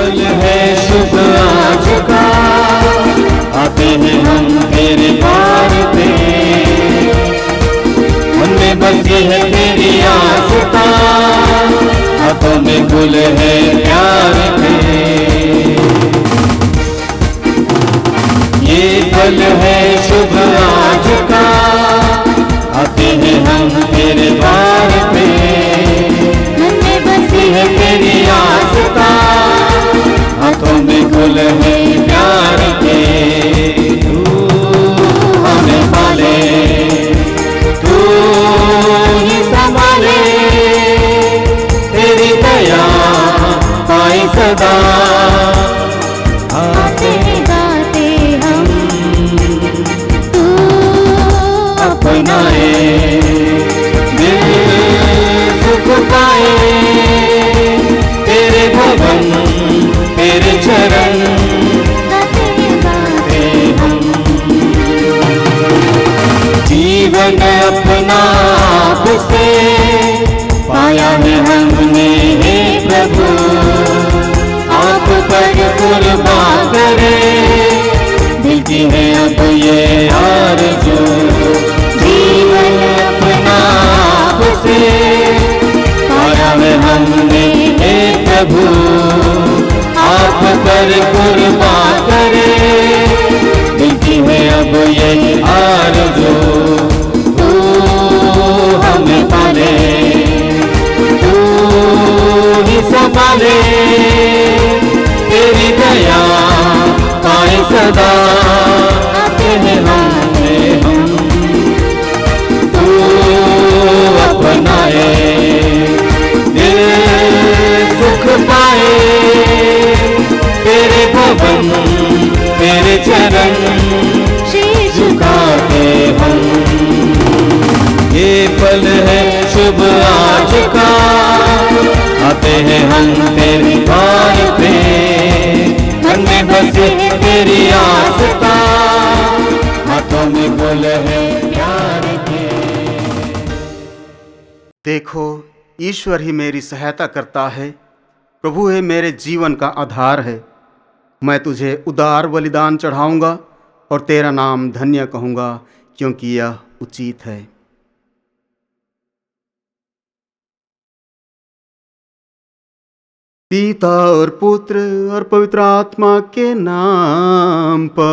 पल है शुभ आज का, आते हैं हम तेरे द्वार पे। मन में बसी है तेरी आस्था, हाथों में गुल है प्यार के। ये पल है शुभ आज का, आते हैं हम तेरे द्वार पे। मन में बसी है तेरी आस्था, हाथों में गुल है प्यार के। तू हमें पाले, तू ही संभाले, तेरी दया पाई सदा। आते गाते हम तू अपनाए, दिल सुख पाए, तेरे भवन तेरे चरण गाते हम। जीवन अपना आपसे पाया है हमने हे प्रभु, आप पर कुर्बान करे, दिल की है अब ये आरज़ू। जीवन अपना आपसे पाया है हमने हे प्रभु, आप पर कुर्बान करे, दिल की है अब ये आरज़ू। तू हमें पाले, तू ही संभाले, तेरी दया पाए सदा। आते हैं हम तू अपनाए, दिल सुख पाए, तेरे भवन तेरे चरण शीश झुकाते हम। ये पल है शुभ आज का, आते हैं हम तेरे द्वार पे। मन में बसे तेरी आस्था, हाथों में गुल है प्यार के। देखो, ईश्वर ही मेरी सहायता करता है, प्रभु है मेरे जीवन का आधार है। मैं तुझे उदार बलिदान चढ़ाऊंगा और तेरा नाम धन्य कहूँगा, क्योंकि यह उचित है। पिता और पुत्र और पवित्र आत्मा के नाम पर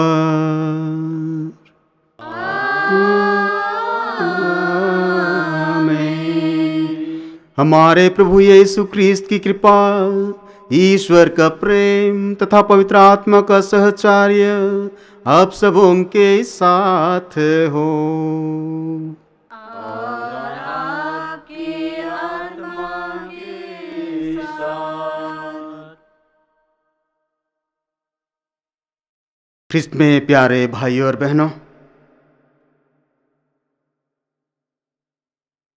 आमीन। हमारे प्रभु यीशु क्रिस्त की कृपा, ईश्वर का प्रेम तथा पवित्र आत्मा का सहचार्य आप सबों के साथ हो। ख्रिस्त में प्यारे भाइयों और बहनों,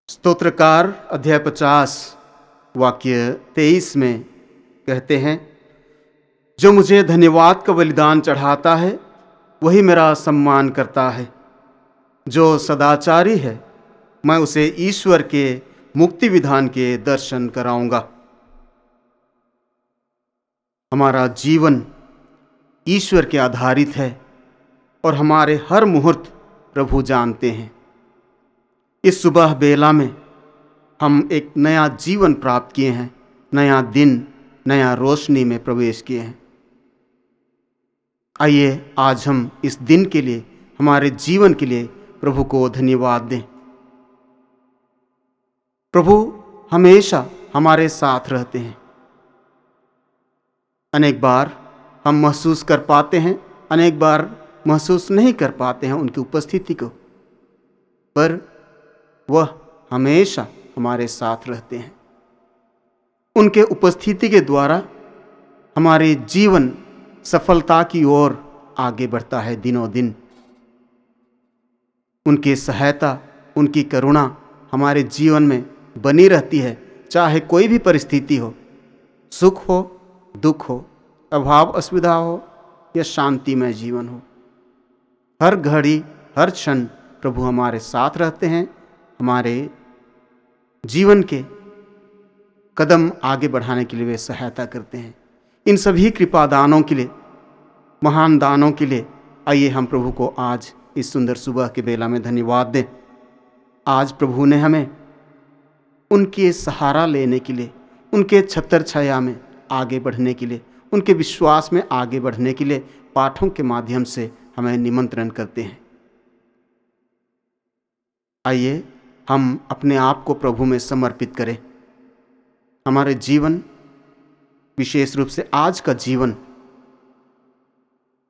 स्तोत्रकार अध्याय 50 वाक्य 23 में कहते हैं, जो मुझे धन्यवाद का बलिदान चढ़ाता है वही मेरा सम्मान करता है। जो सदाचारी है मैं उसे ईश्वर के मुक्ति विधान के दर्शन कराऊंगा। हमारा जीवन ईश्वर के आधारित है और हमारे हर मुहूर्त प्रभु जानते हैं। इस सुबह बेला में हम एक नया जीवन प्राप्त किए हैं, नया दिन, नया रोशनी में प्रवेश किए हैं। आइए आज हम इस दिन के लिए, हमारे जीवन के लिए प्रभु को धन्यवाद दें। प्रभु हमेशा हमारे साथ रहते हैं। अनेक बार हम महसूस कर पाते हैं, अनेक बार महसूस नहीं कर पाते हैं उनकी उपस्थिति को, पर वह हमेशा हमारे साथ रहते हैं। उनके उपस्थिति के द्वारा हमारे जीवन सफलता की ओर आगे बढ़ता है दिनों दिन। उनकी सहायता, उनकी करुणा हमारे जीवन में बनी रहती है, चाहे कोई भी परिस्थिति हो, सुख हो, दुख हो, अभाव असुविधा हो या शांतिमय जीवन हो। हर घड़ी, हर क्षण प्रभु हमारे साथ रहते हैं, हमारे जीवन के कदम आगे बढ़ाने के लिए वे सहायता करते हैं। इन सभी कृपा दानों के लिए, महान दानों के लिए आइए हम प्रभु को आज इस सुंदर सुबह के बेला में धन्यवाद दें। आज प्रभु ने हमें उनके सहारा लेने के लिए, उनके छत्र छाया में आगे बढ़ने के लिए, उनके विश्वास में आगे बढ़ने के लिए पाठों के माध्यम से हमें निमंत्रण करते हैं। आइए हम अपने आप को प्रभु में समर्पित करें। हमारे जीवन, विशेष रूप से आज का जीवन,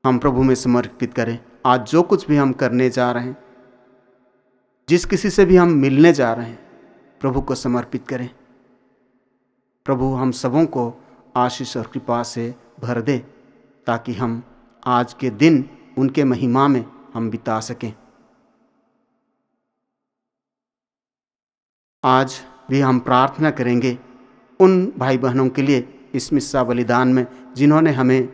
हम प्रभु में समर्पित करें। आज जो कुछ भी हम करने जा रहे हैं, जिस किसी से भी हम मिलने जा रहे हैं, प्रभु को समर्पित करें। प्रभु हम सबों को आशीष और कृपा से भर दे, ताकि हम आज के दिन उनके महिमा में हम बिता सकें। आज भी हम प्रार्थना करेंगे उन भाई बहनों के लिए इस मिस्सा बलिदान में, जिन्होंने हमें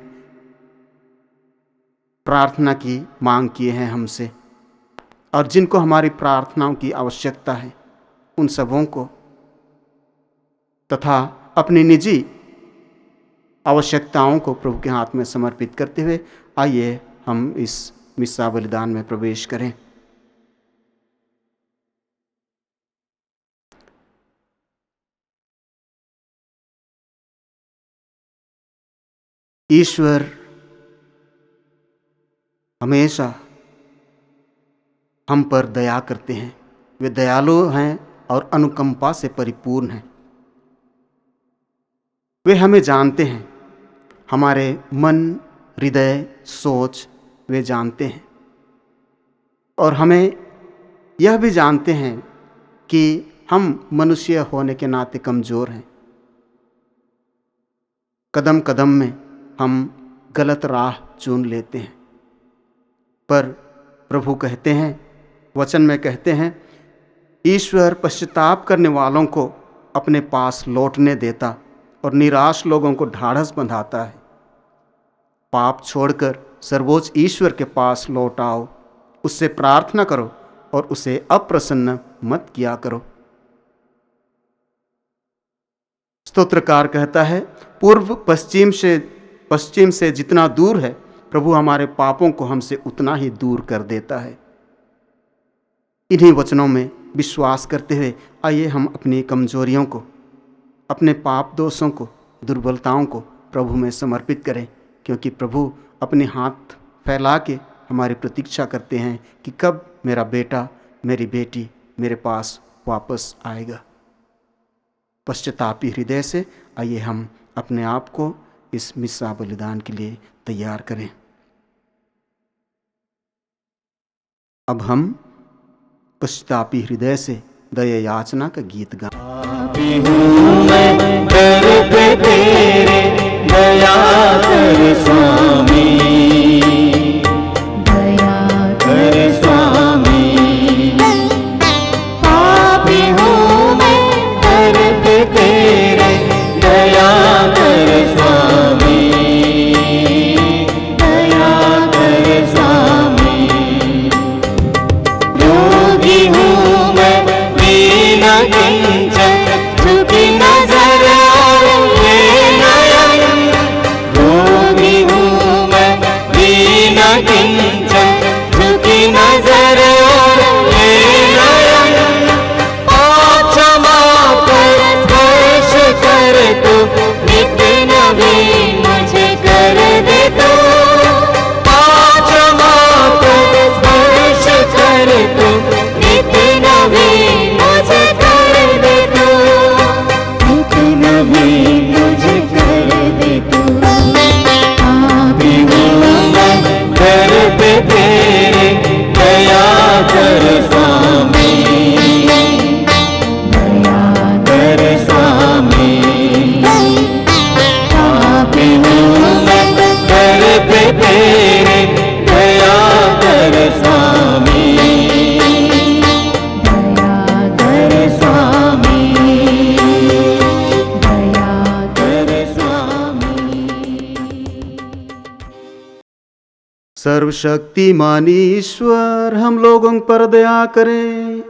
प्रार्थना की मांग किए हैं हमसे, और जिनको हमारी प्रार्थनाओं की आवश्यकता है, उन सबों को तथा अपनी निजी आवश्यकताओं को प्रभु के हाथ में समर्पित करते हुए आइए हम इस मिस्सा बलिदान में प्रवेश करें। ईश्वर हमेशा हम पर दया करते हैं। वे दयालु हैं और अनुकंपा से परिपूर्ण हैं। वे हमें जानते हैं, हमारे मन, हृदय, सोच वे जानते हैं, और हमें यह भी जानते हैं कि हम मनुष्य होने के नाते कमज़ोर हैं। कदम कदम में हम गलत राह चुन लेते हैं, पर प्रभु कहते हैं, वचन में कहते हैं, ईश्वर पश्चाताप करने वालों को अपने पास लौटने देता और निराश लोगों को ढाढ़स बंधाता है। पाप छोड़कर सर्वोच्च ईश्वर के पास लौट आओ, उससे प्रार्थना करो और उसे अप्रसन्न मत किया करो। स्तोत्रकार कहता है, पूर्व पश्चिम से जितना दूर है, प्रभु हमारे पापों को हमसे उतना ही दूर कर देता है। इन्हीं वचनों में विश्वास करते हुए आइए हम अपनी कमजोरियों को, अपने पाप दोषों को, दुर्बलताओं को प्रभु में समर्पित करें, क्योंकि प्रभु अपने हाथ फैला के हमारी प्रतीक्षा करते हैं कि कब मेरा बेटा, मेरी बेटी मेरे पास वापस आएगा। पश्चातापी हृदय से आइए हम अपने आप को इस मिस्सा बलिदान के लिए तैयार करें। अब हम पश्चातापी हृदय से दया याचना का गीत गाएं। पापी हूँ मैं, दर पे तेरे दया कर स्वामी, दया कर स्वामी। पापी हूँ मैं, दर पे तेरे दया कर स्वामी, दया कर स्वामी। रोगी हूँ मैं, बिना किंचन झुकी नजर और ये नयन। रोगी हूँ मैं, बिना किंचन झुकी नजर और ये नयन। क्षमा कर, स्पर्श कर तू, नित्य नवीन मुझे कर दे तू। क्षमा कर, स्पर्श कर तू, नित्य नवीन मुझे कर दे तू, नित्य नवीन मुझे कर दे तू। पापी हूँ मैं, दर पे तेरे दया कर स्वामी, दया कर स्वामी। पापी हूँ मैं, दर पे तेरे दया कर स्वामी, दया कर स्वामी, दया कर स्वामी। सर्वशक्तिमान ईश्वर हम लोगों पर दया करें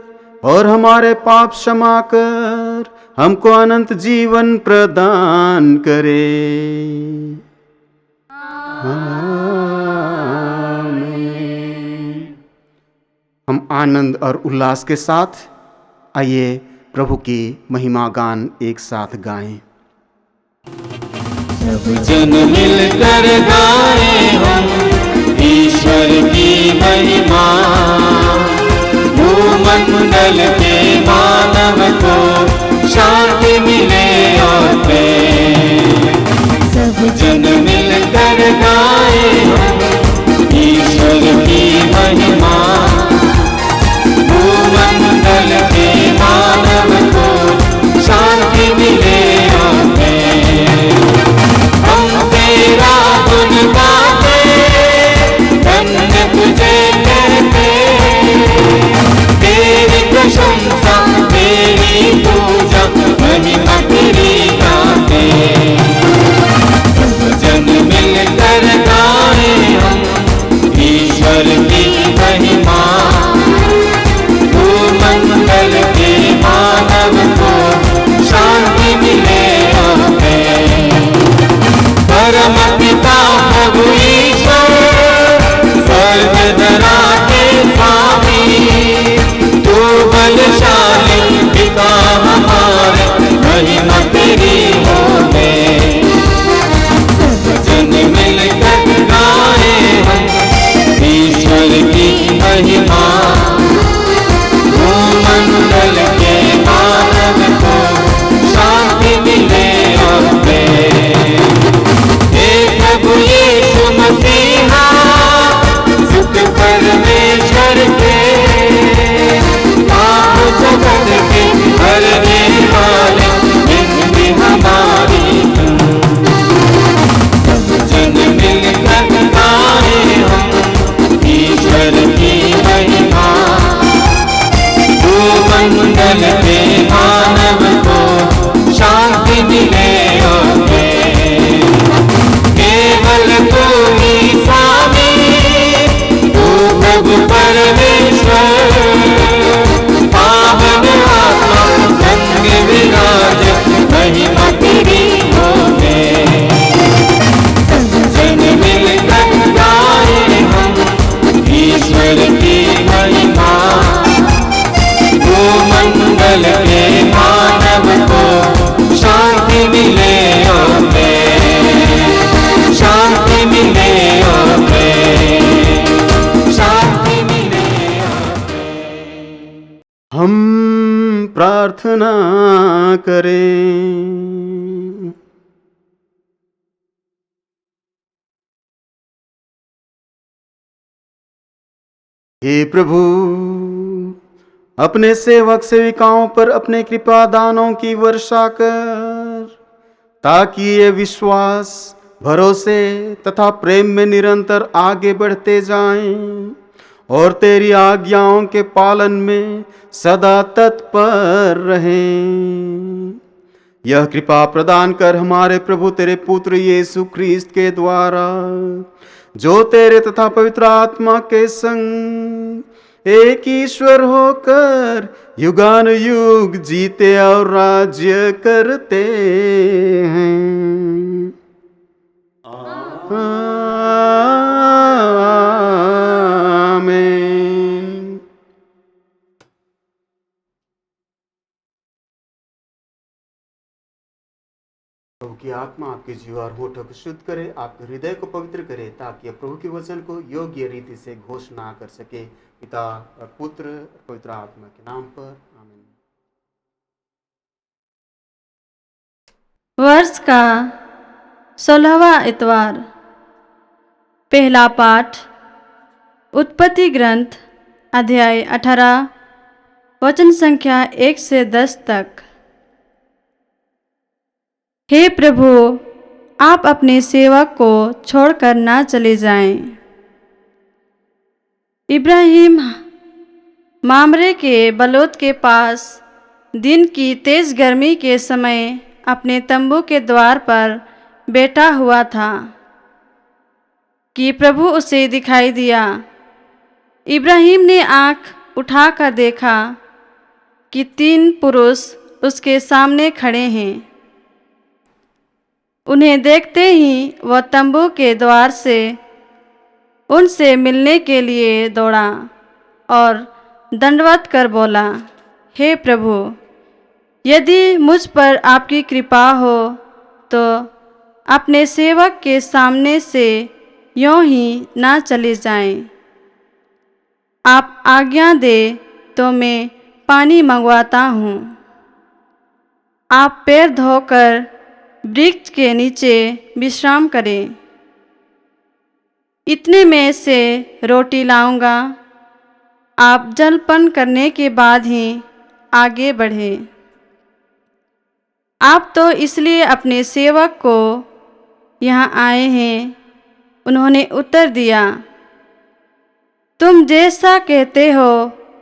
और हमारे पाप क्षमा कर हमको अनंत जीवन प्रदान करे। आमीन। हम आनंद और उल्लास के साथ आइए प्रभु की महिमा गान एक साथ गाएं। सब जन मिलकर गाए हम ईश्वर की महिमा, भूमंडल के मानव को शांति मिले और प्रेम। सब जन मिलकर गाए हम ईश्वर की महिमा, भूमंडल के मानव को शांति मिले और प्रेम। हम तेरा गुण गाते, धन्य तुझे कहते, तेरी प्रशंसा तेरी पूजा महिमा तेरी गाते। सब जन मिलकर गाए हम ईश्वर की महिमा, भूमंडल के मानव को शांति मिले और प्रेम। परम पिता प्रभु ईश्वर, स्वर्ग धरा के स्वामी, तू बलशाली पिता हमारे, महिमा तेरी होवे। सब जन मिलकर गाए हम ईश्वर की महिमा, भूमंडल के मानव को शांति मिले और प्रेम। हे प्रभु यीशु मसीहा, सुख परमेश्वर के, पाप जगत के हरने वाले, जिंदगी हमारी तुम। सब जन मिलकर गाए हम ईश्वर की महिमा, भूमंडल के मानव को शांति मिले और प्रेम। केवल तू ही स्वामी, तू प्रभु परमेश्वर, पावन आत्मा संग विराज, महिमा तेरी होवे। सब जन मिलकर गाए हम ईश्वर की महिमा, भूमंडल के मानव को शांति मिले और प्रेम। शांति मिले और प्रेम। शांति मिले और प्रेम। हम प्रार्थना करें। हे प्रभु, अपने सेवक सेविकाओं पर अपने कृपा दानों की वर्षा कर, ताकि ये विश्वास, भरोसे तथा प्रेम में निरंतर आगे बढ़ते जाएं और तेरी आज्ञाओं के पालन में सदा तत्पर रहें। यह कृपा प्रदान कर हमारे प्रभु तेरे पुत्र यीशु ख्रीस्त के द्वारा, जो तेरे तथा पवित्र आत्मा के संग एक ईश्वर होकर युगान युग जीते और राज्य करते हैं। आमीन। प्रभु की आत्मा आपके जीव और होठों को शुद्ध करे, आपके हृदय को पवित्र करे, ताकि प्रभु के वचन को योग्य रीति से घोषणा कर सके। पिता और पुत्र और पवित्र आत्मा के नाम पर आमीन। वर्ष का 16वां इतवार। पहला पाठ उत्पत्ति ग्रंथ अध्याय 18 वचन संख्या 1 से 10 तक। हे प्रभु, आप अपने सेवक को छोड़कर ना चले जाएं। इब्राहिम मामरे के बलोत के पास दिन की तेज गर्मी के समय अपने तंबू के द्वार पर बैठा हुआ था कि प्रभु उसे दिखाई दिया। इब्राहिम ने आँख उठाकर देखा कि 3 पुरुष उसके सामने खड़े हैं। उन्हें देखते ही वह तंबू के द्वार से उनसे मिलने के लिए दौड़ा और दंडवत कर बोला, हे प्रभु, यदि मुझ पर आपकी कृपा हो तो अपने सेवक के सामने से यों ही ना चले जाएं। आप आज्ञा दे तो मैं पानी मंगवाता हूँ। आप पैर धोकर वृक्ष के नीचे विश्राम करें। इतने में से रोटी लाऊंगा। आप जलपान करने के बाद ही आगे बढ़ें। आप तो इसलिए अपने सेवक को यहाँ आए हैं। उन्होंने उत्तर दिया, तुम जैसा कहते हो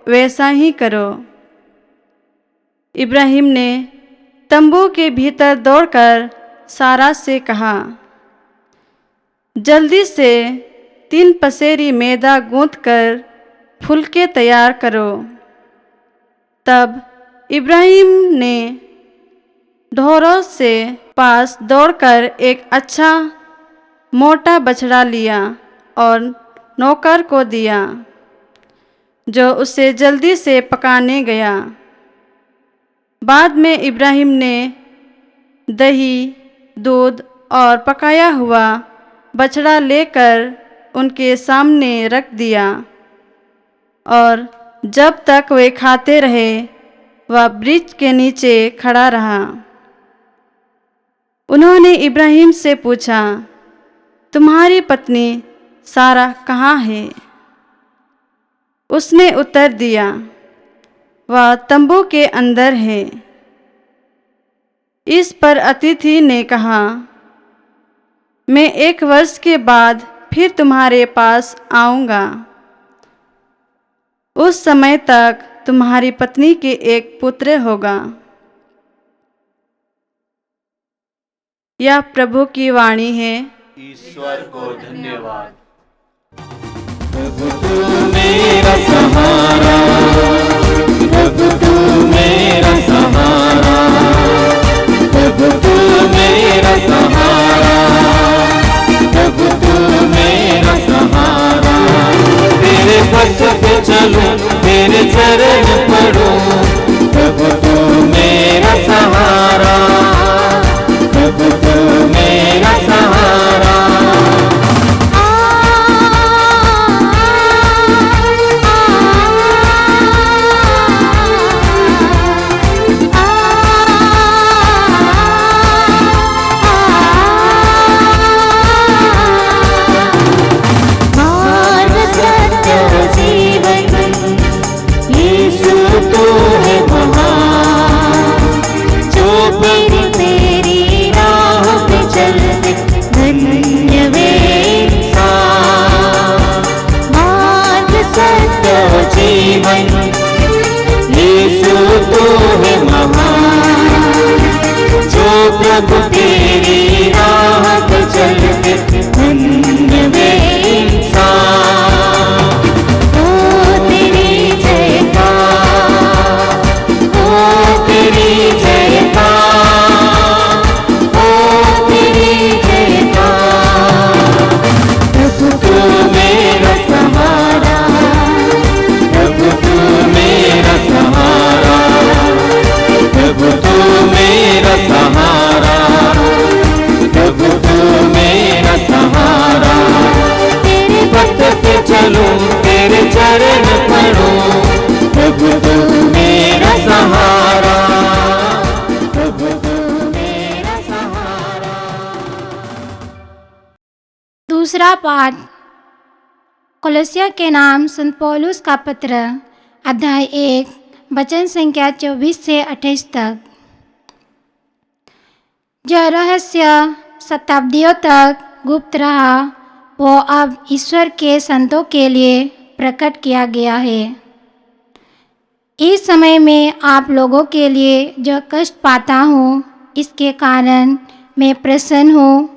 वैसा ही करो। इब्राहिम ने तंबू के भीतर दौड़कर सारा से कहा, जल्दी से 3 पसेरी मैदा गूंथकर फुलके तैयार करो। तब इब्राहिम ने ढोरों से पास दौड़कर एक अच्छा मोटा बछड़ा लिया और नौकर को दिया, जो उसे जल्दी से पकाने गया। बाद में इब्राहिम ने दही, दूध और पकाया हुआ बछड़ा लेकर उनके सामने रख दिया और जब तक वे खाते रहे वह वृक्ष के नीचे खड़ा रहा। उन्होंने इब्राहिम से पूछा, तुम्हारी पत्नी सारा कहाँ है? उसने उत्तर दिया, वह तंबू के अंदर है। इस पर अतिथि ने कहा, मैं 1 वर्ष के बाद फिर तुम्हारे पास आऊँगा। उस समय तक तुम्हारी पत्नी के एक पुत्र होगा। यह प्रभु की वाणी है। ईश्वर को धन्यवाद। प्रभु तू मेरा सहारा, प्रभु तू मेरा सहारा, प्रभु तू मेरा सहारा, प्रभु तू मेरा सहारा। तेरे पथ पे चलूं, तेरे चरण पढ़ूं, प्रभु तू मेरा सहारा, प्रभु तू मेरा सहारा। प्रभु तेरी राह पे चलते धन्य वे इंसान। ओ तेरी जयकार, ओ तेरी जयकार, ओ तेरी जयकार। प्रभु तू मेरा सहारा, प्रभु तू मेरा सहारा, प्रभु तू मेरा सहारा, प्रभु तू मेरा सहारा। तेरे पथ पे चलूं, तेरे चरण पढ़ूं, प्रभु तू मेरा सहारा, प्रभु तू मेरा सहारा। दूसरा पाठ कोलोसिया के नाम संत पौलुस का पत्र, अध्याय 1, वचन संख्या 24 से 28 तक। जो रहस्य शताब्दियों तक गुप्त रहा, वो अब ईश्वर के संतों के लिए प्रकट किया गया है। इस समय में आप लोगों के लिए जो कष्ट पाता हूँ, इसके कारण मैं प्रसन्न हूँ।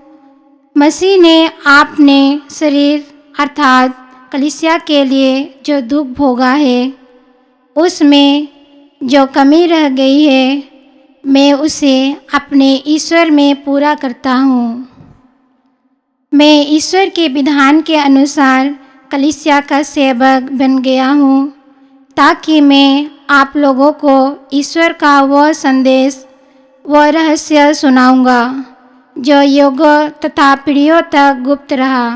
मसीह ने आपने शरीर अर्थात कलीसिया के लिए जो दुख भोगा है, उसमें जो कमी रह गई है मैं उसे अपने ईश्वर में पूरा करता हूँ। मैं ईश्वर के विधान के अनुसार कलीसिया का सेवक बन गया हूँ, ताकि मैं आप लोगों को ईश्वर का वह संदेश, वह रहस्य सुनाऊंगा जो युगों तथा पीढ़ियों तक गुप्त रहा।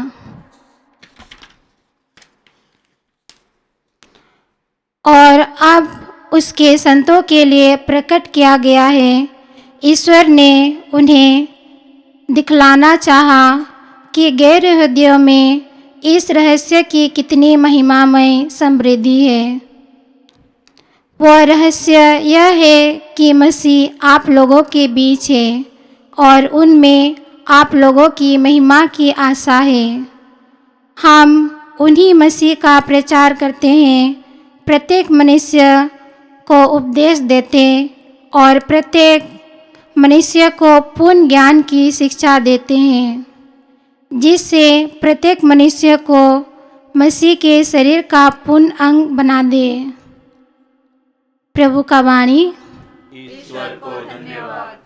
और अब उसके संतों के लिए प्रकट किया गया है। ईश्वर ने उन्हें दिखलाना चाहा कि गैर यहूदियों में इस रहस्य की कितनी महिमामय समृद्धि है। वह रहस्य यह है कि मसीह आप लोगों के बीच है और उनमें आप लोगों की महिमा की आशा है। हम उन्हीं मसीह का प्रचार करते हैं, प्रत्येक मनुष्य को उपदेश देते और प्रत्येक मनुष्य को पूर्ण ज्ञान की शिक्षा देते हैं, जिससे प्रत्येक मनुष्य को मसीह के शरीर का पूर्ण अंग बना दे। प्रभु का वाणी। ईश्वर को धन्यवाद।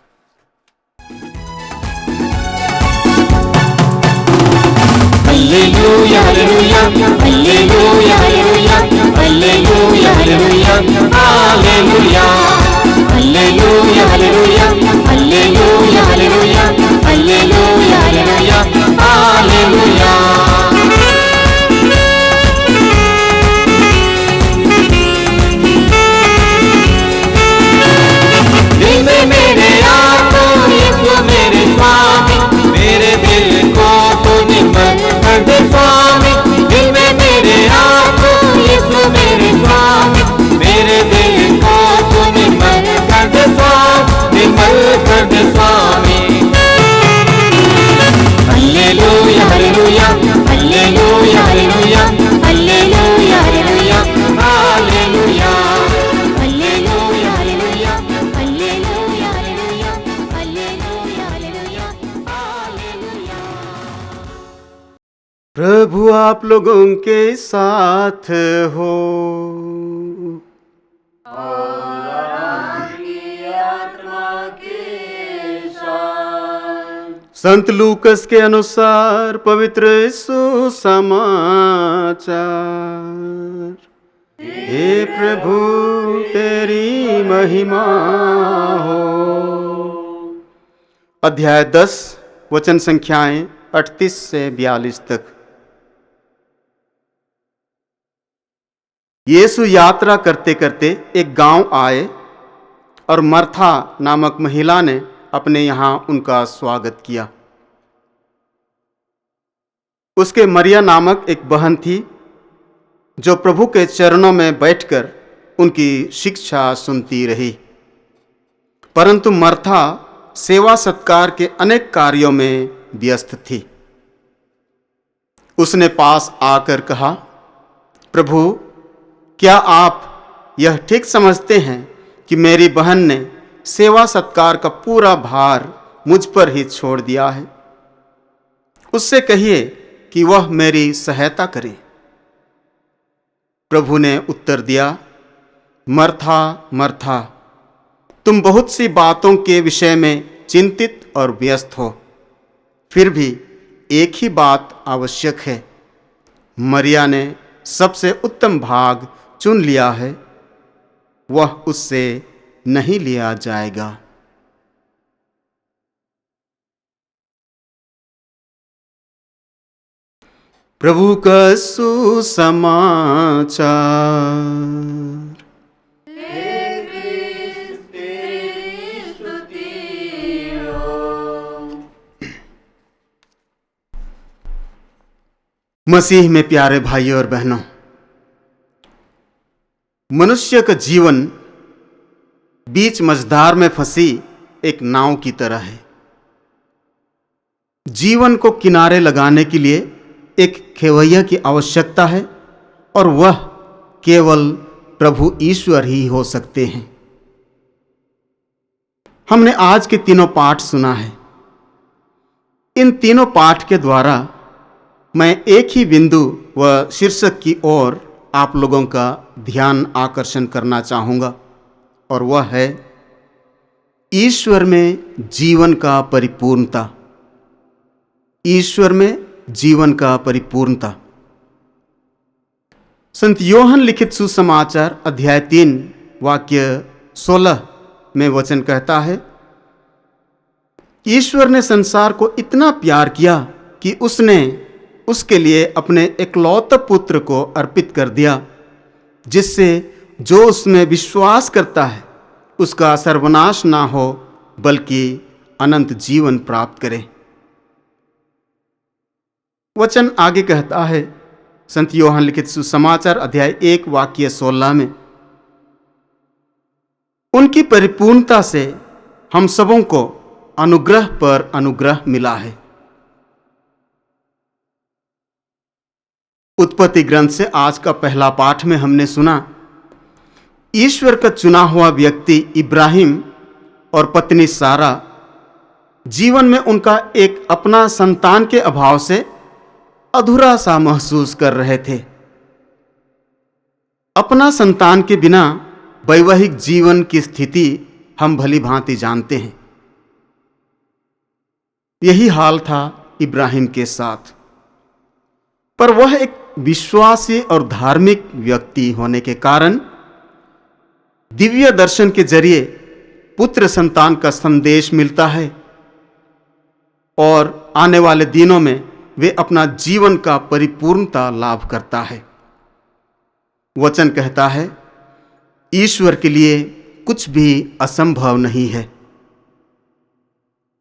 Hallelujah hallelujah hallelujah hallelujah hallelujah hallelujah hallelujah hallelujah hallelujah hallelujah hallelujah hallelujah hallelujah hallelujah. दिल में मेरे आको यीशु मेरे स्वामी, मेरे दिल को तो निर्मल कर दे स्वामी। दिल में मेरे आको यीशु मेरे स्वामी, मेरे दिल को तो निर्मल कर दे स्वामी, निर्मल कर दे स्वामी। Hallelujah hallelujah hallelujah hallelujah hallelujah hallelujah hallelujah hallelujah hallelujah hallelujah hallelujah hallelujah hallelujah. प्रभु आप लोगों के साथ हो। संत लूकस के अनुसार पवित्र सुसमाचार। हे प्रभु तेरी महिमा हो। अध्याय 10 वचन संख्याएं 38 से 42 तक। यीशु यात्रा करते करते एक गांव आए और मर्था नामक महिला ने अपने यहाँ उनका स्वागत किया। उसके मरिया नामक एक बहन थी जो प्रभु के चरणों में बैठकर उनकी शिक्षा सुनती रही। परंतु मर्था सेवा सत्कार के अनेक कार्यों में व्यस्त थी। उसने पास आकर कहा, प्रभु क्या आप यह ठीक समझते हैं कि मेरी बहन ने सेवा सत्कार का पूरा भार मुझ पर ही छोड़ दिया है? उससे कहिए कि वह मेरी सहायता करे। प्रभु ने उत्तर दिया, मर्था मर्था, तुम बहुत सी बातों के विषय में चिंतित और व्यस्त हो, फिर भी एक ही बात आवश्यक है। मरिया ने सबसे उत्तम भाग चुन लिया है, वह उससे नहीं लिया जाएगा। प्रभु का सुसमाचार। मसीह में प्यारे भाइयों और बहनों, मनुष्य का जीवन बीच मझधार में फंसी एक नाव की तरह है। जीवन को किनारे लगाने के लिए एक खेवैया की आवश्यकता है और वह केवल प्रभु ईश्वर ही हो सकते हैं। हमने आज के तीनों पाठ सुना है। इन तीनों पाठ के द्वारा मैं एक ही बिंदु व शीर्षक की ओर आप लोगों का ध्यान आकर्षण करना चाहूँगा, और वह है ईश्वर में जीवन का परिपूर्णता। ईश्वर में जीवन का परिपूर्णता। संत योहन लिखित सुसमाचार अध्याय 3 वाक्य 16 में वचन कहता है, ईश्वर ने संसार को इतना प्यार किया कि उसने उसके लिए अपने इकलौते पुत्र को अर्पित कर दिया, जिससे जो उसमें विश्वास करता है उसका सर्वनाश ना हो बल्कि अनंत जीवन प्राप्त करे। वचन आगे कहता है, संत योहन लिखित सुसमाचार अध्याय 1 वाक्य 16 में, उनकी परिपूर्णता से हम सबों को अनुग्रह पर अनुग्रह मिला है। उत्पत्ति ग्रंथ से आज का पहला पाठ में हमने सुना, ईश्वर का चुना हुआ व्यक्ति इब्राहिम और पत्नी सारा जीवन में उनका एक अपना संतान के अभाव से अधूरा सा महसूस कर रहे थे। अपना संतान के बिना वैवाहिक जीवन की स्थिति हम भली भांति जानते हैं। यही हाल था इब्राहिम के साथ, पर वह एक विश्वासी और धार्मिक व्यक्ति होने के कारण दिव्य दर्शन के जरिए पुत्र संतान का संदेश मिलता है और आने वाले दिनों में वे अपना जीवन का परिपूर्णता लाभ करता है। वचन कहता है, ईश्वर के लिए कुछ भी असंभव नहीं है।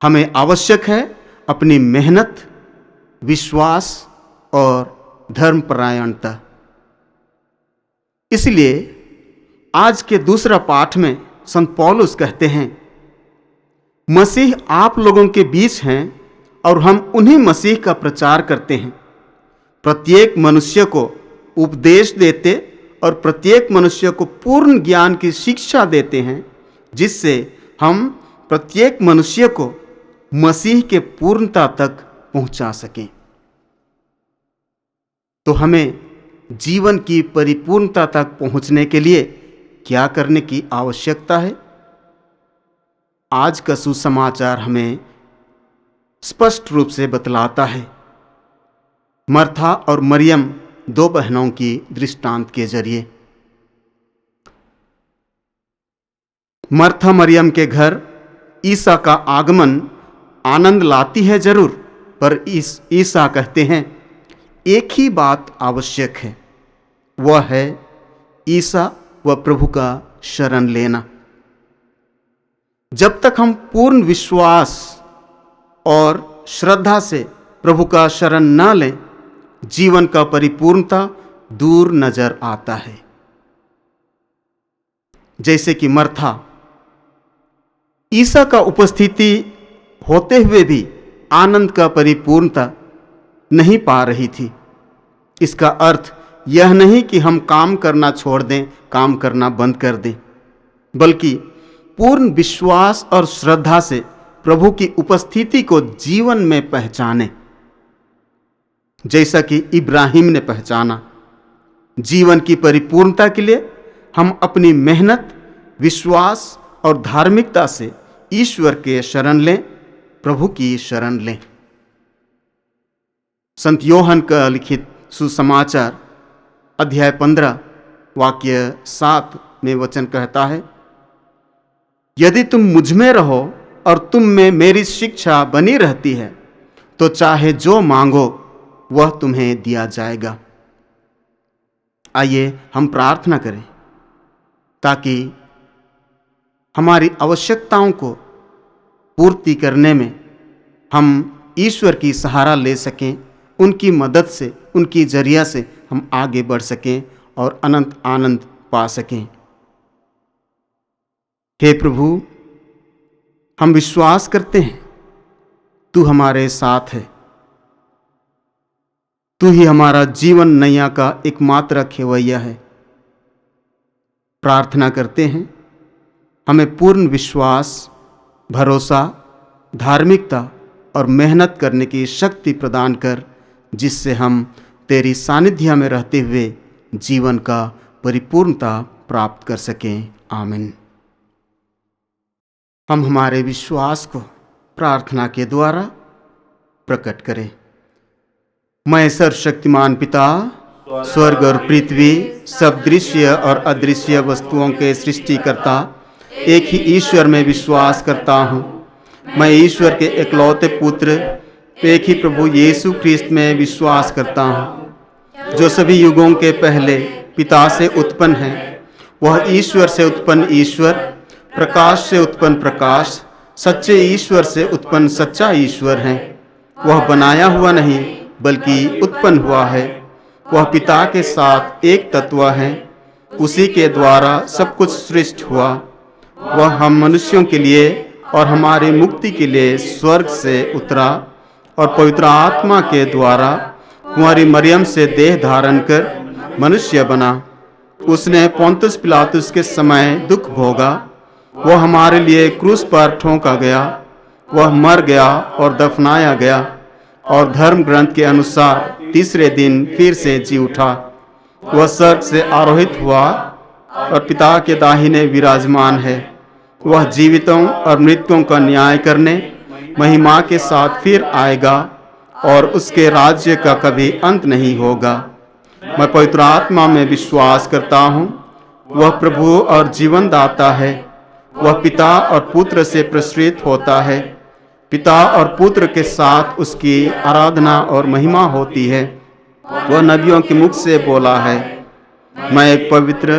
हमें आवश्यक है अपनी मेहनत, विश्वास और धर्मपरायणता। इसलिए आज के दूसरा पाठ में संत पौलुस कहते हैं, मसीह आप लोगों के बीच हैं और हम उन्हीं मसीह का प्रचार करते हैं। प्रत्येक मनुष्य को उपदेश देते और प्रत्येक मनुष्य को पूर्ण ज्ञान की शिक्षा देते हैं, जिससे हम प्रत्येक मनुष्य को मसीह के पूर्णता तक पहुंचा सकें। तो हमें जीवन की परिपूर्णता तक पहुंचने के लिए क्या करने की आवश्यकता है? आज का सुसमाचार हमें स्पष्ट रूप से बतलाता है। मर्था और मरियम दो बहनों की दृष्टांत के जरिए। मर्था मरियम के घर ईसा का आगमन आनंद लाती है जरूर, पर ईसा कहते हैं एक ही बात आवश्यक है, वह है ईसा व प्रभु का शरण लेना। जब तक हम पूर्ण विश्वास और श्रद्धा से प्रभु का शरण न लें, जीवन का परिपूर्णता दूर नजर आता है। जैसे कि मर्था ईसा का उपस्थिति होते हुए भी आनंद का परिपूर्णता नहीं पा रही थी। इसका अर्थ यह नहीं कि हम काम करना छोड़ दें, काम करना बंद कर दें, बल्कि पूर्ण विश्वास और श्रद्धा से प्रभु की उपस्थिति को जीवन में पहचानें, जैसा कि इब्राहिम ने पहचाना। जीवन की परिपूर्णता के लिए हम अपनी मेहनत, विश्वास और धार्मिकता से ईश्वर के शरण लें, प्रभु की शरण लें। संत योहन का लिखित सुसमाचार अध्याय 15 वाक्य 7 में वचन कहता है, यदि तुम मुझ में रहो और तुम में मेरी शिक्षा बनी रहती है, तो चाहे जो मांगो वह तुम्हें दिया जाएगा। आइए हम प्रार्थना करें ताकि हमारी आवश्यकताओं को पूर्ति करने में हम ईश्वर की सहारा ले सकें, उनकी मदद से, उनकी जरिया से हम आगे बढ़ सकें और अनंत आनंद पा सकें। हे प्रभु, हम विश्वास करते हैं तू हमारे साथ है। तू ही हमारा जीवन नैया का एकमात्र खेवैया है। प्रार्थना करते हैं हमें पूर्ण विश्वास, भरोसा, धार्मिकता और मेहनत करने की शक्ति प्रदान कर, जिससे हम तेरी सानिध्य में रहते हुए जीवन का परिपूर्णता प्राप्त कर सकें। आमीन। हम हमारे विश्वास को प्रार्थना के द्वारा प्रकट करें। मैं सर्वशक्तिमान पिता, स्वर्ग और पृथ्वी, सब दृश्य और अदृश्य वस्तुओं के सृष्टिकर्ता एक ही ईश्वर में विश्वास करता हूँ। मैं ईश्वर के एकलौते पुत्र, एक ही प्रभु यीशु ख्रिस्त में विश्वास करता हूँ, जो सभी युगों के पहले पिता से उत्पन्न है। वह ईश्वर से उत्पन्न ईश्वर, प्रकाश से उत्पन्न प्रकाश, सच्चे ईश्वर से उत्पन्न सच्चा ईश्वर है। वह बनाया हुआ नहीं बल्कि उत्पन्न हुआ है। वह पिता के साथ एक तत्व है। उसी के द्वारा सब कुछ सृष्टि हुआ। वह हम मनुष्यों के लिए और हमारी मुक्ति के लिए स्वर्ग से उतरा और पवित्र आत्मा के द्वारा कुंवारी मरियम से देह धारण कर मनुष्य बना। उसने पोंतुस पिलातुस के समय दुख भोगा। वह हमारे लिए क्रूस पर ठोंका गया। वह मर गया और दफनाया गया और धर्म ग्रंथ के अनुसार तीसरे दिन फिर से जी उठा। वह स्वर्ग से आरोहित हुआ और पिता के दाहिने विराजमान है। वह जीवितों और मृतकों का न्याय करने महिमा के साथ फिर आएगा और उसके राज्य का कभी अंत नहीं होगा। मैं पवित्र आत्मा में विश्वास करता हूँ। वह प्रभु और जीवन दाता है। वह पिता और पुत्र से प्रसृत होता है। पिता और पुत्र के साथ उसकी आराधना और महिमा होती है। वह नबियों के मुख से बोला है। मैं एक पवित्र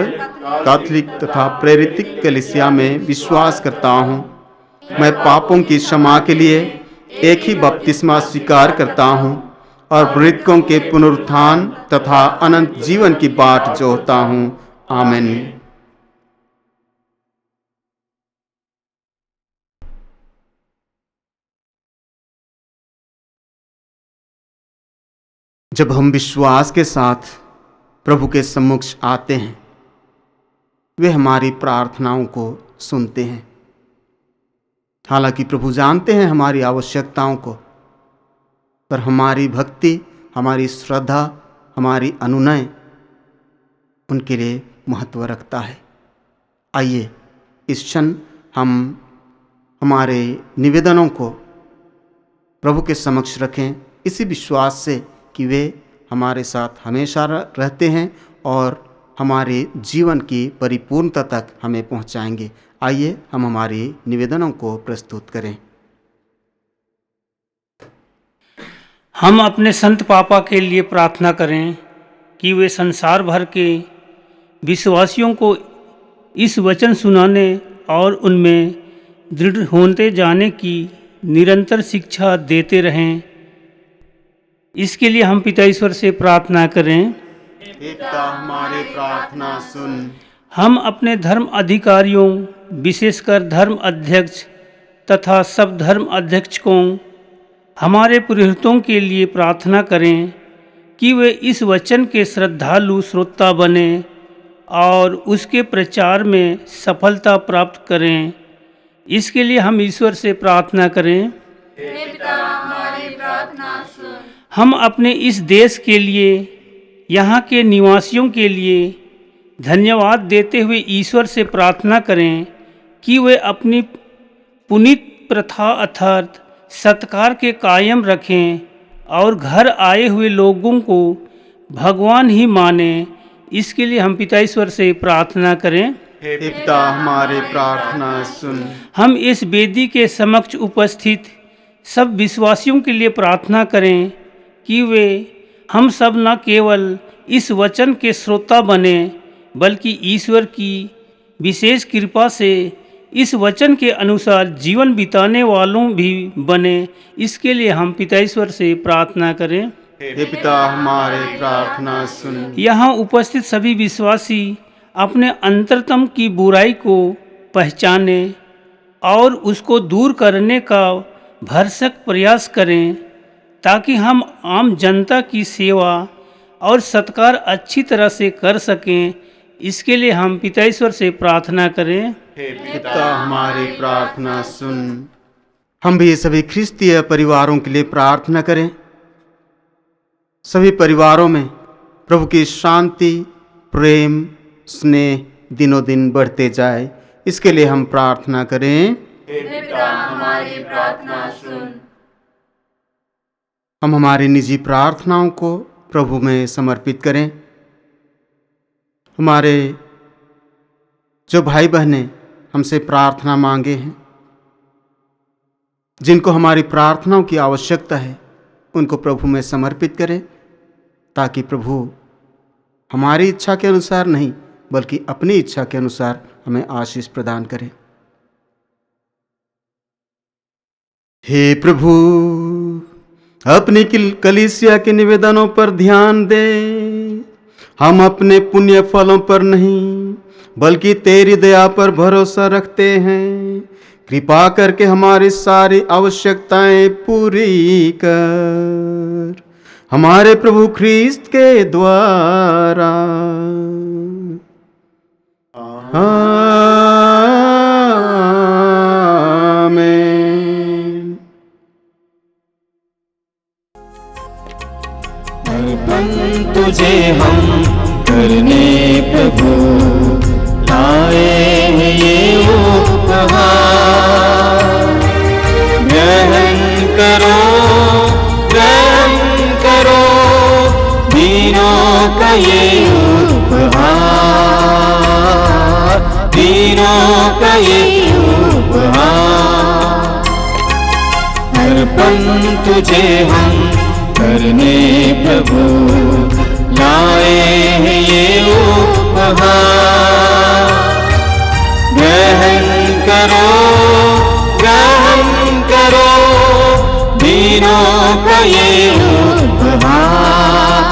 कैथोलिक तथा प्रेरित कलीसिया में विश्वास करता हूँ। मैं पापों की क्षमा के लिए एक ही बपतिस्मा स्वीकार करता हूँ और मृतकों के पुनरुत्थान तथा अनंत जीवन की बाट जोहता हूँ। आमीन। जब हम विश्वास के साथ प्रभु के सम्मुख आते हैं, वे हमारी प्रार्थनाओं को सुनते हैं। हालांकि प्रभु जानते हैं हमारी आवश्यकताओं को, पर हमारी भक्ति, हमारी श्रद्धा, हमारी अनुनय उनके लिए महत्व रखता है। आइए इस क्षण हम हमारे निवेदनों को प्रभु के समक्ष रखें, इसी विश्वास से कि वे हमारे साथ हमेशा रहते हैं और हमारे जीवन की परिपूर्णता तक हमें पहुंचाएंगे। आइए हम हमारे निवेदनों को प्रस्तुत करें। हम अपने संत पापा के लिए प्रार्थना करें कि वे संसार भर के विश्वासियों को इस वचन सुनाने और उनमें दृढ़ होते जाने की निरंतर शिक्षा देते रहें। इसके लिए हम पिता ईश्वर से प्रार्थना करें। पिता हमारी प्रार्थना सुन। हम अपने धर्म अधिकारियों, विशेषकर धर्म अध्यक्ष तथा सब धर्म अध्यक्षों, हमारे पुरोहितों के लिए प्रार्थना करें कि वे इस वचन के श्रद्धालु श्रोता बने और उसके प्रचार में सफलता प्राप्त करें। इसके लिए हम ईश्वर से प्रार्थना करें। हम अपने इस देश के लिए, यहाँ के निवासियों के लिए धन्यवाद देते हुए ईश्वर से प्रार्थना करें कि वे अपनी पुनीत प्रथा अर्थात सत्कार के कायम रखें और घर आए हुए लोगों को भगवान ही माने। इसके लिए हम पिता ईश्वर से प्रार्थना करें। हे पिता हमारी प्रार्थना सुन। हम इस वेदी के समक्ष उपस्थित सब विश्वासियों के लिए प्रार्थना करें कि वे हम सब न केवल इस वचन के श्रोता बने बल्कि ईश्वर की विशेष कृपा से इस वचन के अनुसार जीवन बिताने वालों भी बने। इसके लिए हम पिता ईश्वर से प्रार्थना करें। हे पिता हमारे प्रार्थना सुन। यहाँ उपस्थित सभी विश्वासी अपने अंतरतम की बुराई को पहचाने और उसको दूर करने का भरसक प्रयास करें ताकि हम आम जनता की सेवा और सत्कार अच्छी तरह से कर सकें। इसके लिए हम पिता ईश्वर से प्रार्थना करें। हे पिता हमारी प्रार्थना सुन। हम भी सभी ख्रिस्तीय परिवारों के लिए प्रार्थना करें। सभी परिवारों में प्रभु की शांति, प्रेम, स्नेह दिनों दिन बढ़ते जाए। इसके लिए हम प्रार्थना करें। पिता हमारी प्रार्थना सुन। हम हमारी निजी प्रार्थनाओं को प्रभु में समर्पित करें। हमारे जो भाई बहनें हमसे प्रार्थना मांगे हैं, जिनको हमारी प्रार्थनाओं की आवश्यकता है, उनको प्रभु में समर्पित करें, ताकि प्रभु हमारी इच्छा के अनुसार नहीं बल्कि अपनी इच्छा के अनुसार हमें आशीष प्रदान करें। हे प्रभु, अपनी कलीसिया के निवेदनों पर ध्यान दे। हम अपने पुण्य फलों पर नहीं बल्कि तेरी दया पर भरोसा रखते हैं। कृपा करके हमारी सारी आवश्यकताएं पूरी कर, हमारे प्रभु ख्रीस्त के द्वारा। आमीन। अर्पण तुझे हम करने प्रभु लाए हैं ये उपहार। ग्रहण करो, ग्रहण करो दीनों का ये उपहार, दीनों का ये उपहार। अर्पण तुझे हम करने प्रभु लाए हैं ये उपहार। ग्रहण करो, ग्रहण करो दीनों का ये उपहार,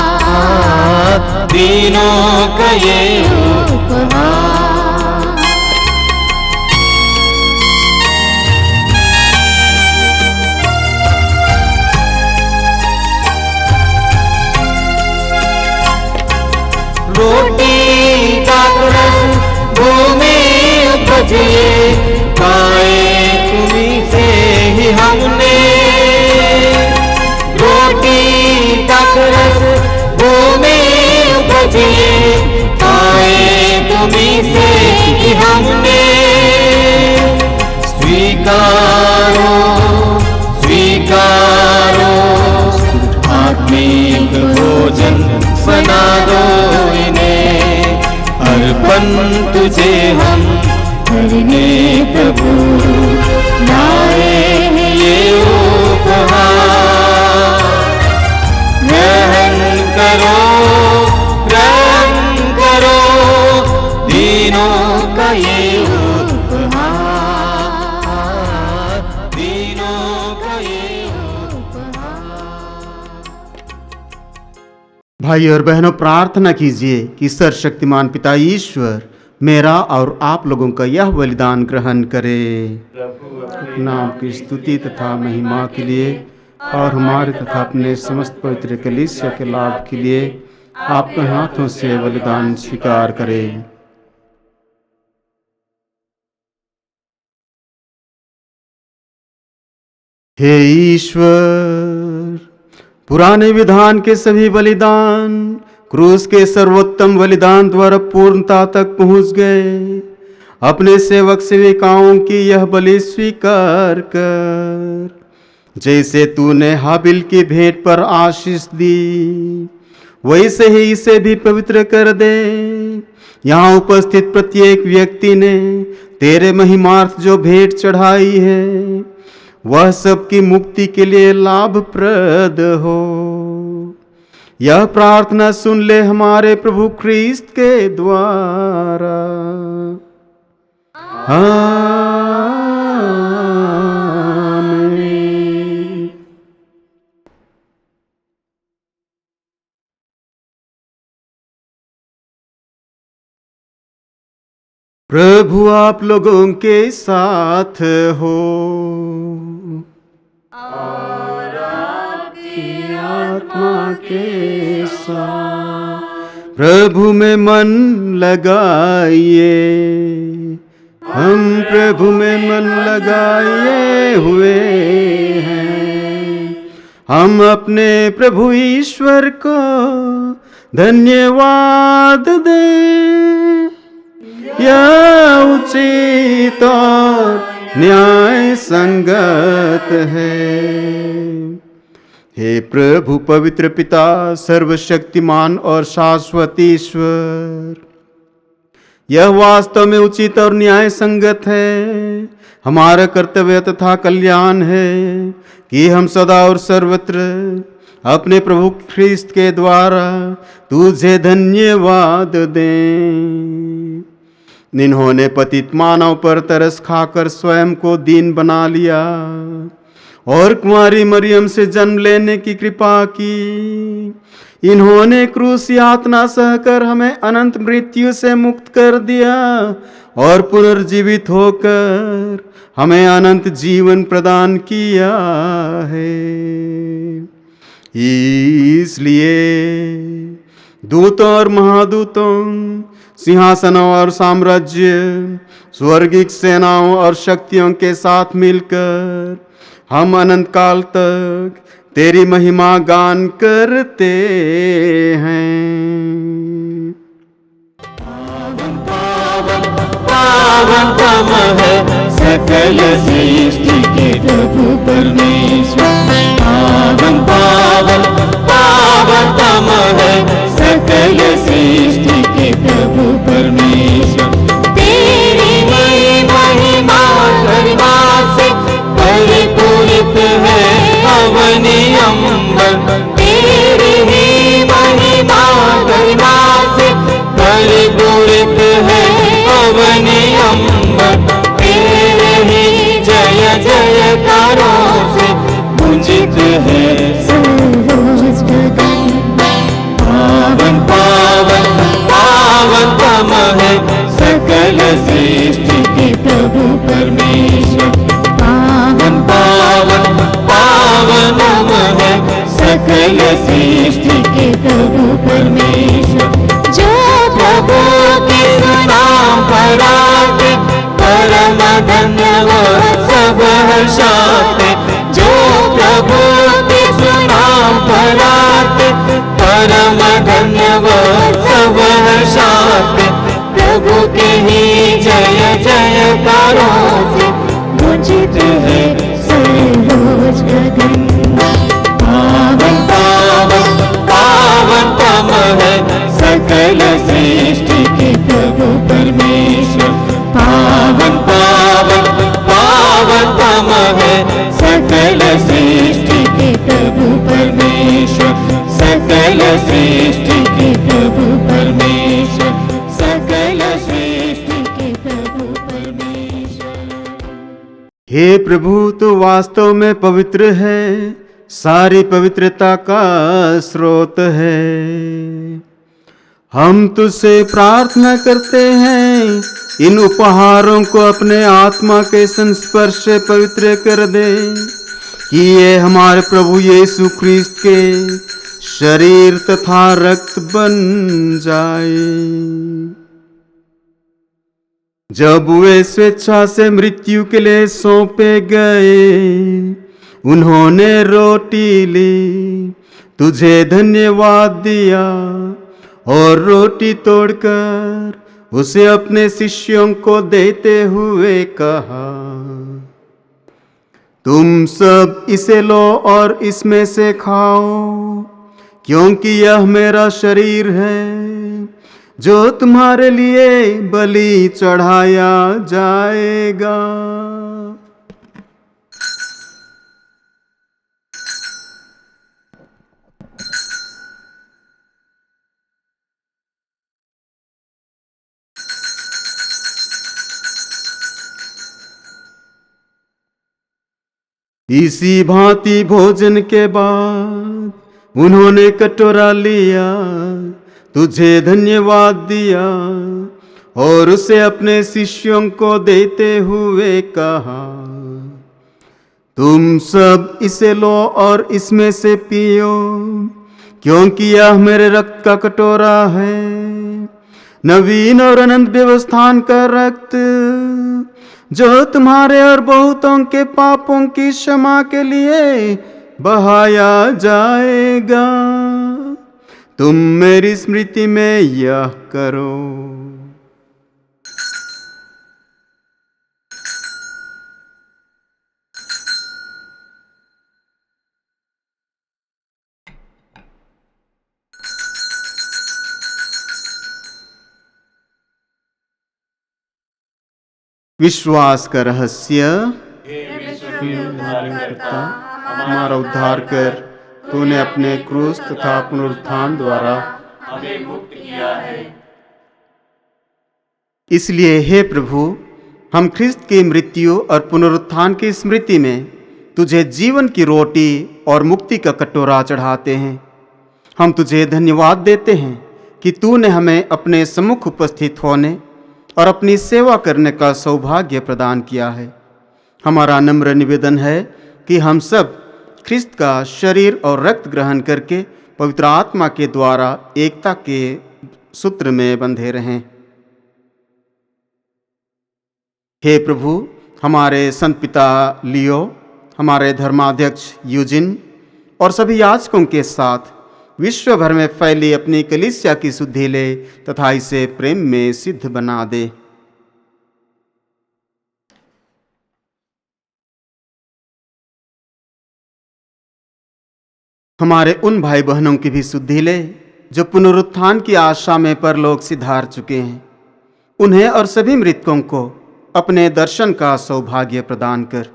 दीनों का ये उपहार। रोटी का रस भूमि उपजे, पाए तुम्हीं से ही हमने। रोटी का रस भूमि उपजे, पाए तुम्हीं से ही हमने। स्वीकारो, स्वीकारो आत्मिक भोजन बना दो इन्हें। अर्पण तुझे हम करने प्रभु लाए हैं ये उपहार। ग्रहण करो, ग्रहण करो दीनों का ये उपहार, दीनों का ये उपहार। भाई और बहनों, प्रार्थना कीजिए कि सर्वशक्तिमान पिता ईश्वर मेरा और आप लोगों का यह बलिदान ग्रहण करे, नाम की स्तुति तथा महिमा के लिए और हमारे तथा अपने समस्त पवित्र कलीसिया के लाभ के लिए आपके हाथों से बलिदान स्वीकार करे। हे ईश्वर, पुराने विधान के सभी बलिदान क्रूस के सर्वोत्तम बलिदान द्वारा पूर्णता तक पहुंच गए। अपने सेवक सेविकाओं की यह बलि स्वीकार कर, जैसे तूने हाबिल की भेंट पर आशीष दी, वैसे ही इसे भी पवित्र कर दे। यहाँ उपस्थित प्रत्येक व्यक्ति ने तेरे महिमार्थ जो भेंट चढ़ाई है, वह सबकी मुक्ति के लिए लाभप्रद हो। यह प्रार्थना सुन ले हमारे प्रभु ख्रीस्त के द्वारा। आमीन। प्रभु आप लोगों के साथ हो और आपकी आत्मा के साथ। प्रभु में मन लगाइए, हम प्रभु में मन लगाए हुए हैं। हम अपने प्रभु ईश्वर को धन्यवाद दें। यह उचित और न्याय संगत है। हे प्रभु पवित्र पिता, सर्वशक्तिमान और शाश्वत ईश्वर, यह वास्तव में उचित और न्याय संगत है, हमारा कर्तव्य तथा कल्याण है कि हम सदा और सर्वत्र अपने प्रभु ख्रिस्त के द्वारा तुझे धन्यवाद दें। जिन्होंने पतित मानव पर तरस खाकर स्वयं को दीन बना लिया और कुंवारी मरियम से जन्म लेने की कृपा की, इन्होंने क्रूस यातना सहकर हमें अनंत मृत्यु से मुक्त कर दिया और पुनर्जीवित होकर हमें अनंत जीवन प्रदान किया है। इसलिए दूतों और महादूतों, सिंहासनों और साम्राज्य, स्वर्गिक सेनाओं और शक्तियों के साथ मिलकर हम अनंत काल तक तेरी महिमा गान करते हैं। पावन तम है सकल सृष्टि के प्रभु परमेश्वर। पावन पावन पावन तम है सकल सृष्टि के प्रभु परमेश्वर। तेरी महिमा गरिमा से परिपूरित है अवनि अंबर। तेरी ही महिमा गरिमा से परिपूरित है अवनि अंबर। तेरे ही जय जयकारों से गुंजित है सर्वोच्च गगन। पावन पावन पावन तम है सकल सृष्टि के प्रभु परमेश्वर। पावन पावन पावन तम है सकल सृष्टि के प्रभु परमेश्वर। जो प्रभु के नाम पर आते परम धन्यवाद सब हर्षाते। जो प्रभु के नाम पर आते परम धन्यवाद सब हर्षाते। प्रभु के ही जय जयकारों से गुंजित है सर्वोच्च गगन। पावन पावन पावन तम है सकल सृष्टि के प्रभु परमेश्वर। पावन पावन पावन तम है सकल सृष्टि के प्रभु परमेश्वर। सकल सृष्टि के प्रभु परमेश्वर। सकल सृष्टि के प्रभु परमेश्वर। हे प्रभु, तू वास्तव में पवित्र है, सारी पवित्रता का स्रोत है। हम तुझसे प्रार्थना करते हैं, इन उपहारों को अपने आत्मा के संस्पर्श से पवित्र कर दे, कि ये हमारे प्रभु यीशु ख्रिस्त के शरीर तथा रक्त बन जाए। जब वे स्वेच्छा से मृत्यु के लिए सौंपे गए, उन्होंने रोटी ली, तुझे धन्यवाद दिया और रोटी तोड़कर उसे अपने शिष्यों को देते हुए कहा, तुम सब इसे लो और इसमें से खाओ, क्योंकि यह मेरा शरीर है जो तुम्हारे लिए बलि चढ़ाया जाएगा। इसी भांति भोजन के बाद उन्होंने कटोरा लिया, तुझे धन्यवाद दिया और उसे अपने शिष्यों को देते हुए कहा, तुम सब इसे लो और इसमें से पियो, क्योंकि यह मेरे रक्त का कटोरा है, नवीन और अनंत व्यवस्थान का रक्त, जो तुम्हारे और बहुतों के पापों की क्षमा के लिए बहाया जाएगा। तुम मेरी स्मृति में यह करो। विश्वास का रहस्य, हमारा उद्धार कर, तूने अपने क्रूस तथा पुनरुत्थान द्वारा हमें मुक्त किया है। इसलिए हे प्रभु, हम ख्रिस्त की मृत्यु और पुनरुत्थान की स्मृति में तुझे जीवन की रोटी और मुक्ति का कटोरा चढ़ाते हैं। हम तुझे धन्यवाद देते हैं कि तूने हमें अपने सम्मुख उपस्थित होने और अपनी सेवा करने का सौभाग्य प्रदान किया है। हमारा नम्र निवेदन है कि हम सब ख्रिस्त का शरीर और रक्त ग्रहण करके पवित्र आत्मा के द्वारा एकता के सूत्र में बंधे रहें। हे प्रभु, हमारे संत पिता लियो, हमारे धर्माध्यक्ष यूजिन और सभी याजकों के साथ विश्व भर में फैली अपनी कलीसिया की शुद्धि ले तथा इसे प्रेम में सिद्ध बना दे। हमारे उन भाई बहनों की भी शुद्धि ले जो पुनरुत्थान की आशा में परलोक सिधार चुके हैं। उन्हें और सभी मृतकों को अपने दर्शन का सौभाग्य प्रदान कर।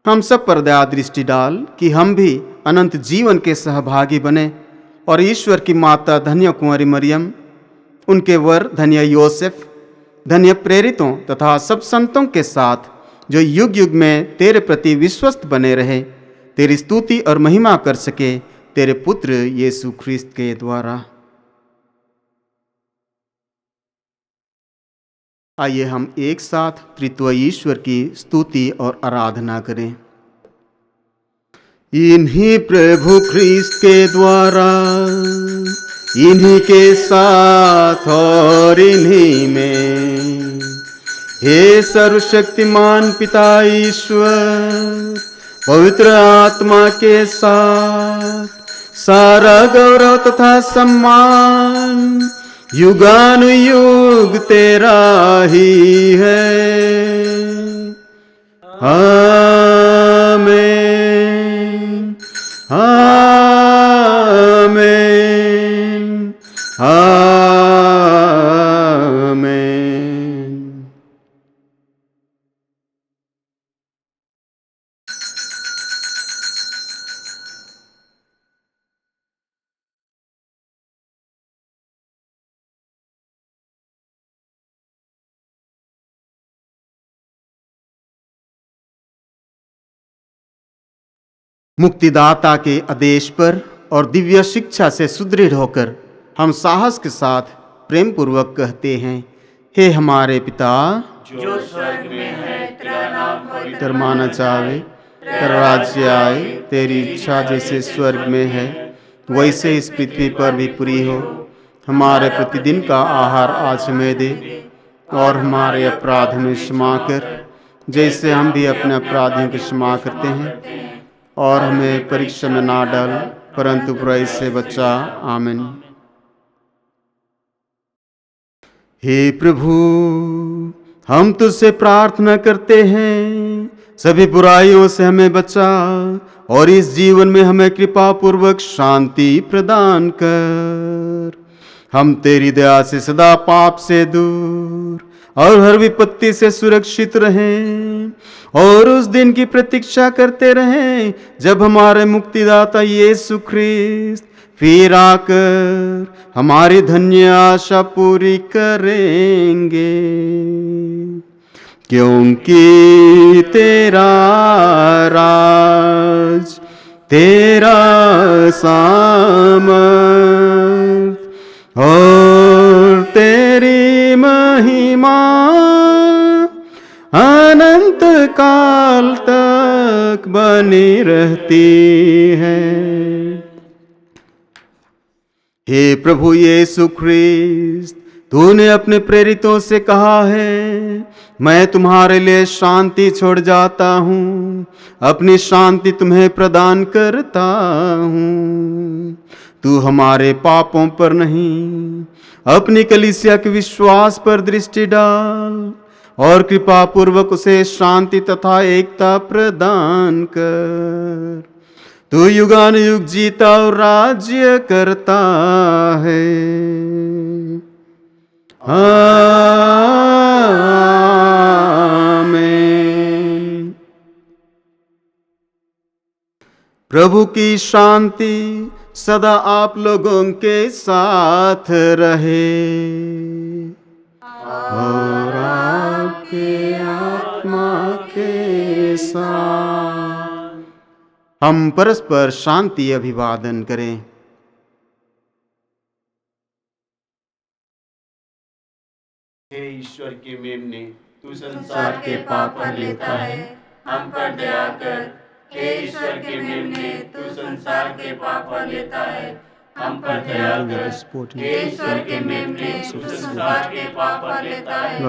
हम सब पर दया दृष्टि डाल कि हम भी अनंत जीवन के सहभागी बने और ईश्वर की माता धन्य कुंवारी मरियम, उनके वर धन्य योसेफ, धन्य प्रेरितों तथा सब संतों के साथ जो युग युग में तेरे प्रति विश्वस्त बने रहे, तेरी स्तुति और महिमा कर सके तेरे पुत्र यीशु ख्रिस्त के द्वारा। आइए हम एक साथ त्रित्व ईश्वर की स्तुति और आराधना करें। इन्हीं प्रभु ख्रिस्त के द्वारा, इन्हीं के साथ और इन्हीं में, हे सर्वशक्तिमान पिता ईश्वर, पवित्र आत्मा के साथ सारा गौरव तथा सम्मान युगानुयुग तेरा ही है। आमीन, आमीन, आमीन। मुक्तिदाता के आदेश पर और दिव्य शिक्षा से सुदृढ़ होकर हम साहस के साथ प्रेम पूर्वक कहते हैं, हे हमारे पिता जो स्वर्ग में है, तेरा नाम पवित्र माना जावे, तेरा राज्य आए, तेरी इच्छा जैसे स्वर्ग में है वैसे इस पृथ्वी पर भी पूरी हो। हमारे प्रतिदिन का आहार आज हमें दे और हमारे अपराध में क्षमा कर जैसे हम भी अपने अपराधियों को क्षमा करते हैं, और हमें परीक्षा में ना डाल परंतु बुराई से बचा। आमीन। हे प्रभु, हम तुझसे प्रार्थना करते हैं, सभी बुराइयों से हमें बचा और इस जीवन में हमें कृपा पूर्वक शांति प्रदान कर। हम तेरी दया से सदा पाप से दूर और हर विपत्ति से सुरक्षित रहें और उस दिन की प्रतीक्षा करते रहें जब हमारे मुक्तिदाता यीशु ख्रिस्त फिर आकर हमारी धन्य आशा पूरी करेंगे। क्योंकि तेरा राज, तेरा सामर्थ और तेरी महिमा अनंत काल तक बनी रहती है। हे प्रभु यीशु ख्रिस्त, तूने अपने प्रेरितों से कहा है, मैं तुम्हारे लिए शांति छोड़ जाता हूँ, अपनी शांति तुम्हें प्रदान करता हूँ। तू हमारे पापों पर नहीं, अपनी कलीसिया के विश्वास पर दृष्टि डाल और कृपा पूर्वक उसे शांति तथा एकता प्रदान कर। तू युगानुयुग जीता और राज्य करता है। आमीन। प्रभु की शांति सदा आप लोगों के साथ रहे और आपके आत्मा के साथ। हम परस्पर शांति अभिवादन करें। हे ईश्वर के मेमने, तू संसार के पाप हर लेता है, हम पर दया कर। हे ईश्वर के मेमने, तू संसार के पाप हर लेता है, हम पर दया कर। हे ईश्वर के मेमने, तू संसार के पाप हर लेता है,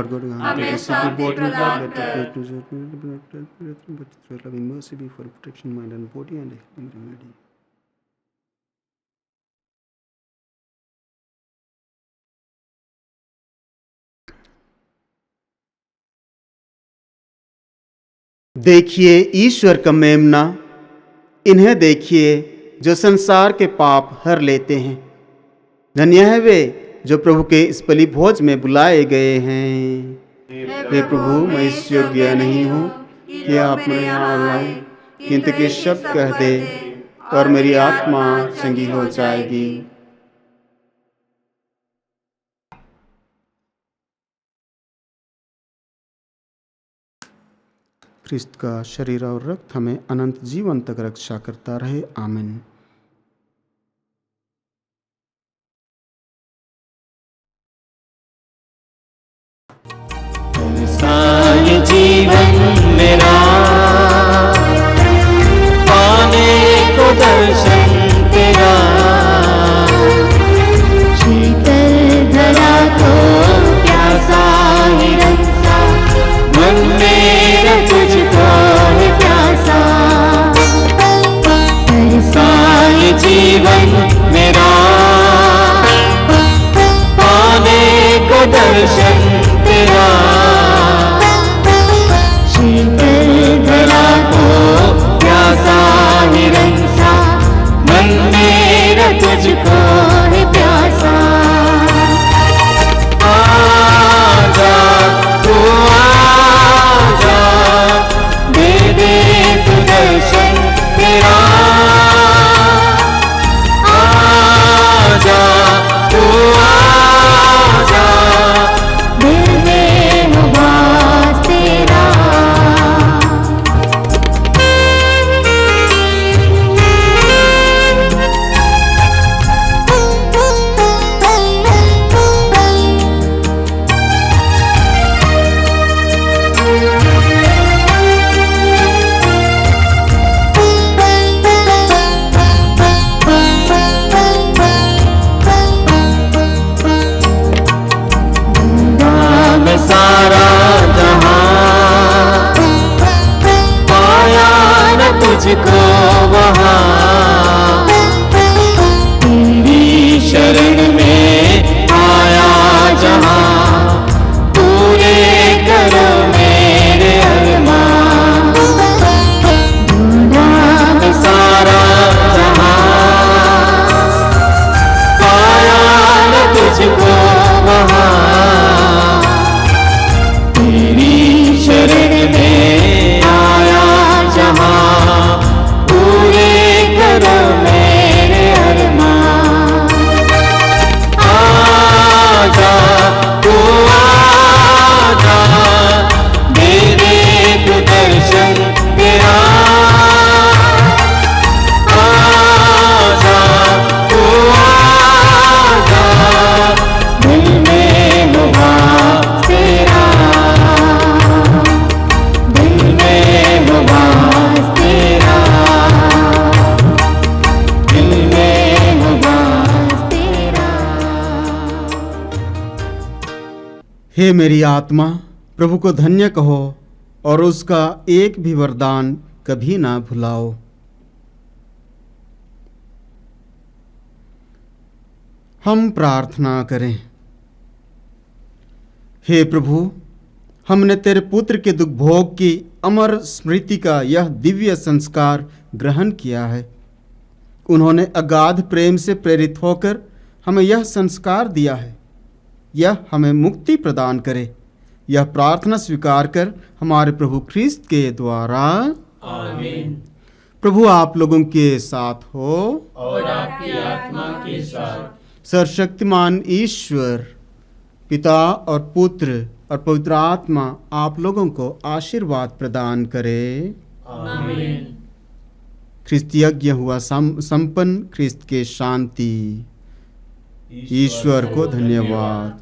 हमें शांति प्रदान कर। देखिए ईश्वर का मेमना, इन्हें देखिए जो संसार के पाप हर लेते हैं। धन्य है वे जो प्रभु के इस बलि भोज में बुलाए गए हैं। हे प्रभु, मैं इस योग्य नहीं हूँ कि आप मेरे यहाँ लाए, किंतु के शब्द कह दे और मेरी आत्मा चंगी हो जाएगी। ख्रिस्त का शरीर और रक्त हमें अनंत जीवन तक रक्षा करता रहे। आमीन। सारे जीवन मेरा पाने को दर्शन तेरा, शीतल धरा तो प्यासा निरंसा, मन मेरा तुझको है प्यासा। सारे जीवन मेरा पाने को दर्शन तेरा, शीतल धरा तो प्यासा निरंसा, मन मेरा तुझको है प्यासा। आजा तू आजा, दे दे तू दर्शन तेरा। आजा तू आजा, दिल में हो वास तेरा। मैं सारा जहां पाया न तुझको वहां, तेरी शरण में आया जहां, पूरे करो मेरे अरमान। मैं सारा जहां पाया न तुझको वहां, शरण में आया जहां, पूरे करो मेरे अरमान। आजा तू आजा, दे दे तू दर्शन तेरा। आजा तू आजा, दिल में हो वास तेरा, दिल में हो वास तेरा, दिल में हो वास तेरा। हे मेरी आत्मा, प्रभु को धन्य कहो और उसका एक भी वरदान कभी ना भुलाओ। हम प्रार्थना करें। हे प्रभु, हमने तेरे पुत्र के दुख भोग की अमर स्मृति का यह दिव्य संस्कार ग्रहण किया है। उन्होंने अगाध प्रेम से प्रेरित होकर हमें यह संस्कार दिया है। यह हमें मुक्ति प्रदान करे। यह प्रार्थना स्वीकार कर हमारे प्रभु ख्रिस्त के द्वारा। आमीन। प्रभु आप लोगों के साथ हो और आपकी आत्मा के साथ। सर्वशक्तिमान ईश्वर पिता और पुत्र और पवित्र आत्मा आप लोगों को आशीर्वाद प्रदान करे। आमीन। ख्रिस्त यज्ञ हुआ संपन्न। ख्रिस्त के शांति। ईश्वर को धन्यवाद।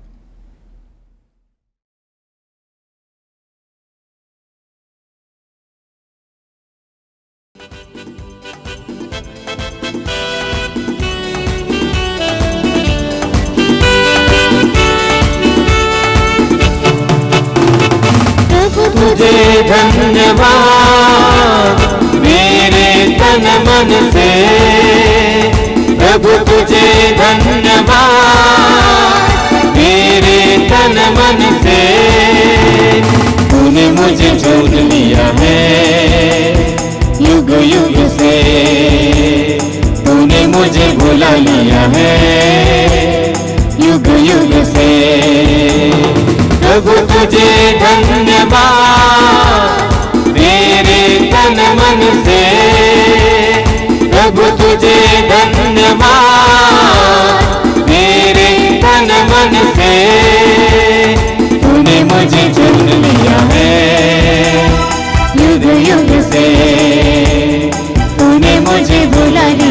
तुझे धन्यवाद मेरे तन मन से, प्रभु तुझे धन्यवाद मेरे तन मन से। तूने मुझे चुन लिया है युग युग से, तूने मुझे बुला लिया है युग युग से। प्रभु तुझे धन्यवाद मेरे तन मन से, प्रभु तुझे धन्यवाद मेरे तन मन से। तूने मुझे चुन लिया है युग युग से, तूने मुझे बुला लिया